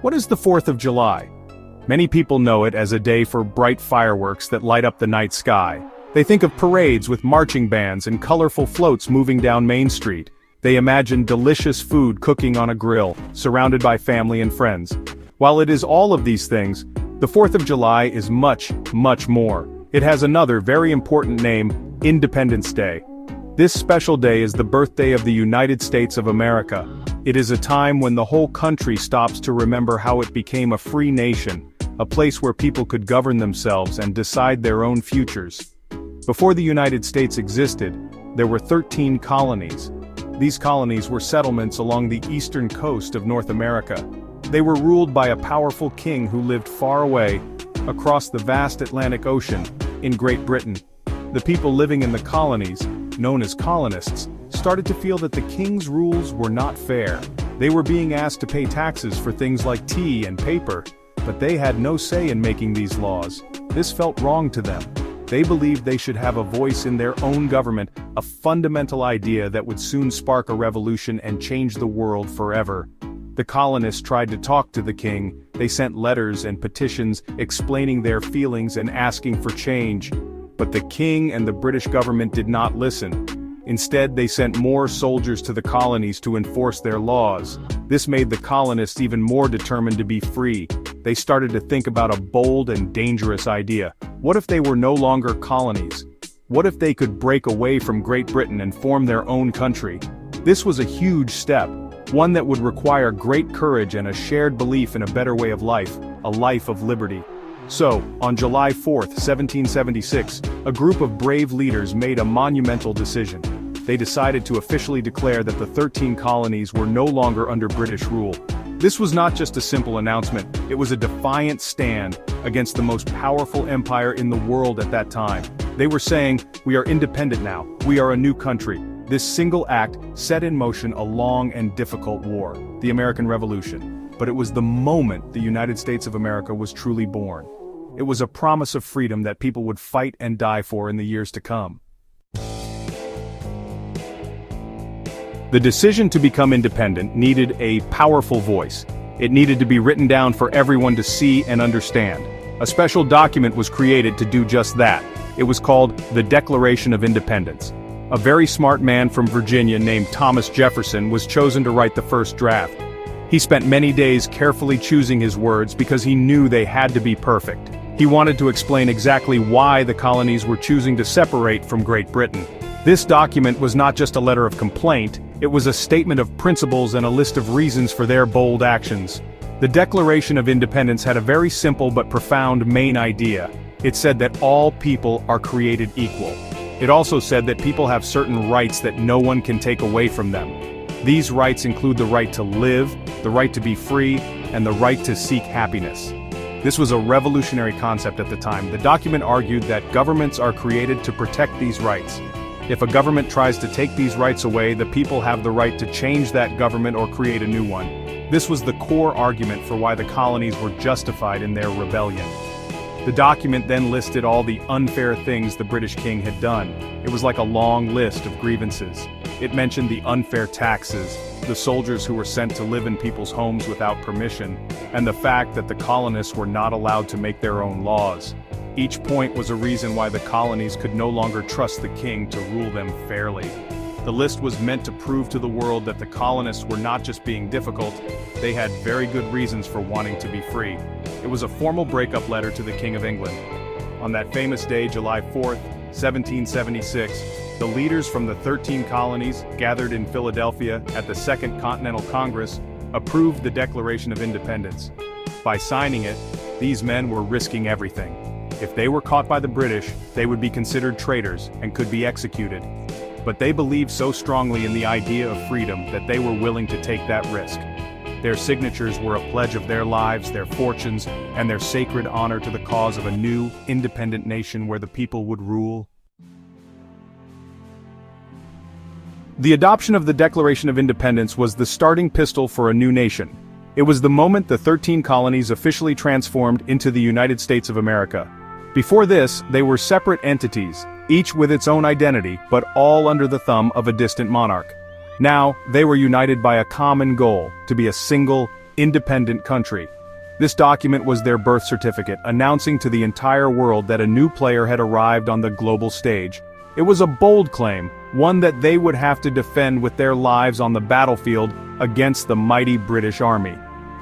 What is the 4th of July? Many people know it as a day for bright fireworks that light up the night sky. They think of parades with marching bands and colorful floats moving down Main Street. They imagine delicious food cooking on a grill, surrounded by family and friends. While it is all of these things, the 4th of July is much, much more. It has another very important name, Independence Day. This special day is the birthday of the United States of America. It is a time when the whole country stops to remember how it became a free nation, a place where people could govern themselves and decide their own futures. Before the United States existed, there were 13 colonies. These colonies were settlements along the eastern coast of North America. They were ruled by a powerful king who lived far away, across the vast Atlantic Ocean, in Great Britain. The people living in the colonies, known as colonists, started to feel that the king's rules were not fair. They were being asked to pay taxes for things like tea and paper, but they had no say in making these laws. This felt wrong to them. They believed they should have a voice in their own government, a fundamental idea that would soon spark a revolution and change the world forever. The colonists tried to talk to the king. They sent letters and petitions explaining their feelings and asking for change. But the king and the British government did not listen. Instead, they sent more soldiers to the colonies to enforce their laws. This made the colonists even more determined to be free. They started to think about a bold and dangerous idea. What if they were no longer colonies? What if they could break away from Great Britain and form their own country? This was a huge step, one that would require great courage and a shared belief in a better way of life, a life of liberty. So, on July 4, 1776, a group of brave leaders made a monumental decision. They decided to officially declare that the 13 colonies were no longer under British rule. This was not just a simple announcement, it was a defiant stand against the most powerful empire in the world at that time. They were saying, "We are independent now, we are a new country." This single act set in motion a long and difficult war, the American Revolution. But it was the moment the United States of America was truly born. It was a promise of freedom that people would fight and die for in the years to come. The decision to become independent needed a powerful voice. It needed to be written down for everyone to see and understand. A special document was created to do just that. It was called the Declaration of Independence. A very smart man from Virginia named Thomas Jefferson was chosen to write the first draft. He spent many days carefully choosing his words because he knew they had to be perfect. He wanted to explain exactly why the colonies were choosing to separate from Great Britain. This document was not just a letter of complaint, it was a statement of principles and a list of reasons for their bold actions. The Declaration of Independence had a very simple but profound main idea. It said that all people are created equal. It also said that people have certain rights that no one can take away from them. These rights include the right to live, the right to be free, and the right to seek happiness. This was a revolutionary concept at the time. The document argued that governments are created to protect these rights. If a government tries to take these rights away, the people have the right to change that government or create a new one. This was the core argument for why the colonies were justified in their rebellion. The document then listed all the unfair things the British king had done. It was like a long list of grievances. It mentioned the unfair taxes, the soldiers who were sent to live in people's homes without permission, and the fact that the colonists were not allowed to make their own laws. Each point was a reason why the colonies could no longer trust the king to rule them fairly. The list was meant to prove to the world that the colonists were not just being difficult, they had very good reasons for wanting to be free. It was a formal breakup letter to the King of England. On that famous day, July 4, 1776, the leaders from the 13 colonies gathered in Philadelphia at the Second Continental Congress approved the Declaration of Independence. By signing it, these men were risking everything. If they were caught by the British, they would be considered traitors and could be executed. But they believed so strongly in the idea of freedom that they were willing to take that risk. Their signatures were a pledge of their lives, their fortunes, and their sacred honor to the cause of a new, independent nation where the people would rule. The adoption of the Declaration of Independence was the starting pistol for a new nation. It was the moment the 13 colonies officially transformed into the United States of America. Before this, they were separate entities, each with its own identity, but all under the thumb of a distant monarch. Now, they were united by a common goal, to be a single, independent country. This document was their birth certificate, announcing to the entire world that a new player had arrived on the global stage. It was a bold claim, one that they would have to defend with their lives on the battlefield against the mighty British Army.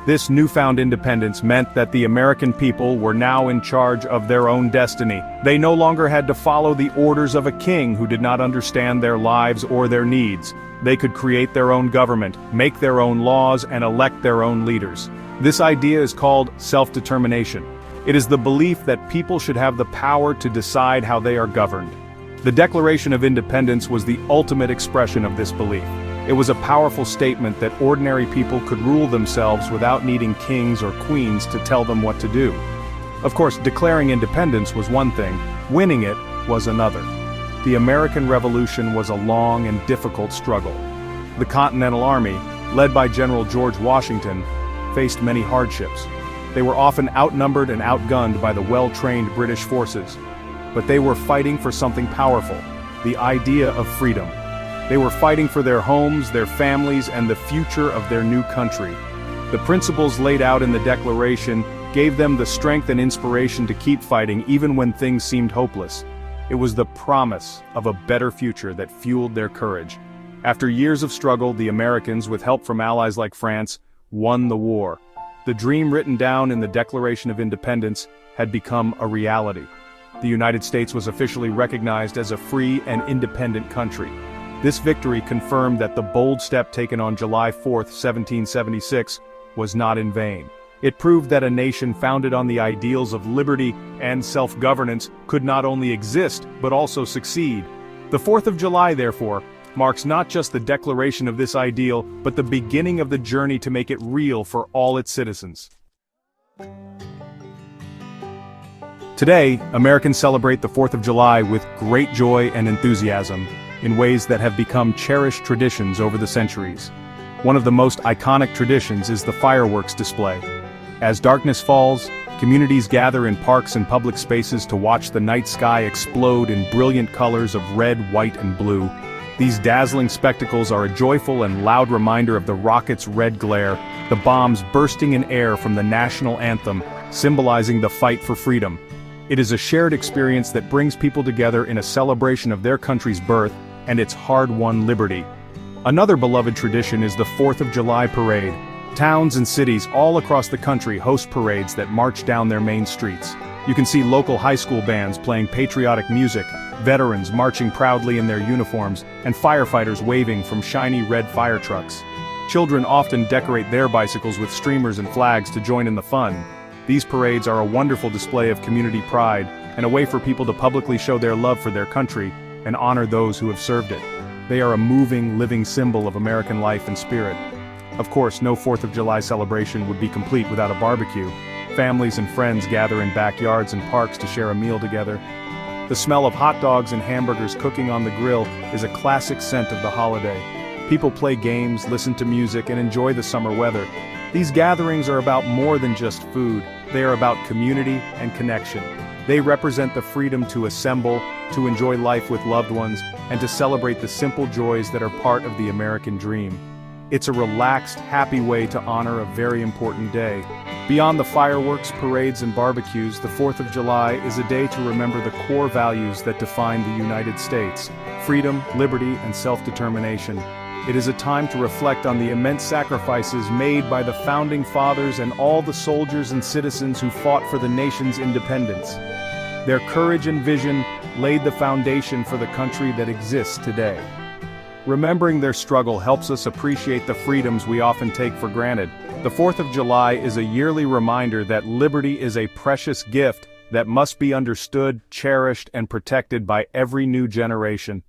This newfound independence meant that the American people were now in charge of their own destiny. They no longer had to follow the orders of a king who did not understand their lives or their needs. They could create their own government, make their own laws, and elect their own leaders. This idea is called self-determination. It is the belief that people should have the power to decide how they are governed. The Declaration of Independence was the ultimate expression of this belief. It was a powerful statement that ordinary people could rule themselves without needing kings or queens to tell them what to do. Of course, declaring independence was one thing, winning it was another. The American Revolution was a long and difficult struggle. The Continental Army, led by General George Washington, faced many hardships. They were often outnumbered and outgunned by the well-trained British forces. But they were fighting for something powerful, the idea of freedom. They were fighting for their homes, their families, and the future of their new country. The principles laid out in the Declaration gave them the strength and inspiration to keep fighting even when things seemed hopeless. It was the promise of a better future that fueled their courage. After years of struggle, the Americans, with help from allies like France, won the war. The dream written down in the Declaration of Independence had become a reality. The United States was officially recognized as a free and independent country. This victory confirmed that the bold step taken on July 4, 1776, was not in vain. It proved that a nation founded on the ideals of liberty and self-governance could not only exist, but also succeed. The 4th of July, therefore, marks not just the declaration of this ideal, but the beginning of the journey to make it real for all its citizens. Today, Americans celebrate the 4th of July with great joy and enthusiasm, in ways that have become cherished traditions over the centuries. One of the most iconic traditions is the fireworks display. As darkness falls, communities gather in parks and public spaces to watch the night sky explode in brilliant colors of red, white, and blue. These dazzling spectacles are a joyful and loud reminder of the rockets' red glare, the bombs bursting in air from the national anthem, symbolizing the fight for freedom. It is a shared experience that brings people together in a celebration of their country's birth and its hard-won liberty. Another beloved tradition is the 4th of July parade. Towns and cities all across the country host parades that march down their main streets. You can see local high school bands playing patriotic music, veterans marching proudly in their uniforms, and firefighters waving from shiny red fire trucks. Children often decorate their bicycles with streamers and flags to join in the fun. These parades are a wonderful display of community pride and a way for people to publicly show their love for their country and honor those who have served it. They are a moving, living symbol of American life and spirit. Of course, no 4th of July celebration would be complete without a barbecue. Families and friends gather in backyards and parks to share a meal together. The smell of hot dogs and hamburgers cooking on the grill is a classic scent of the holiday. People play games, listen to music, and enjoy the summer weather. These gatherings are about more than just food. They are about community and connection. They represent the freedom to assemble, to enjoy life with loved ones, and to celebrate the simple joys that are part of the American dream. It's a relaxed, happy way to honor a very important day. Beyond the fireworks, parades, and barbecues, the 4th of July is a day to remember the core values that define the United States: freedom, liberty, and self-determination. It is a time to reflect on the immense sacrifices made by the Founding Fathers and all the soldiers and citizens who fought for the nation's independence. Their courage and vision laid the foundation for the country that exists today. Remembering their struggle helps us appreciate the freedoms we often take for granted. The 4th of July is a yearly reminder that liberty is a precious gift that must be understood, cherished, and protected by every new generation.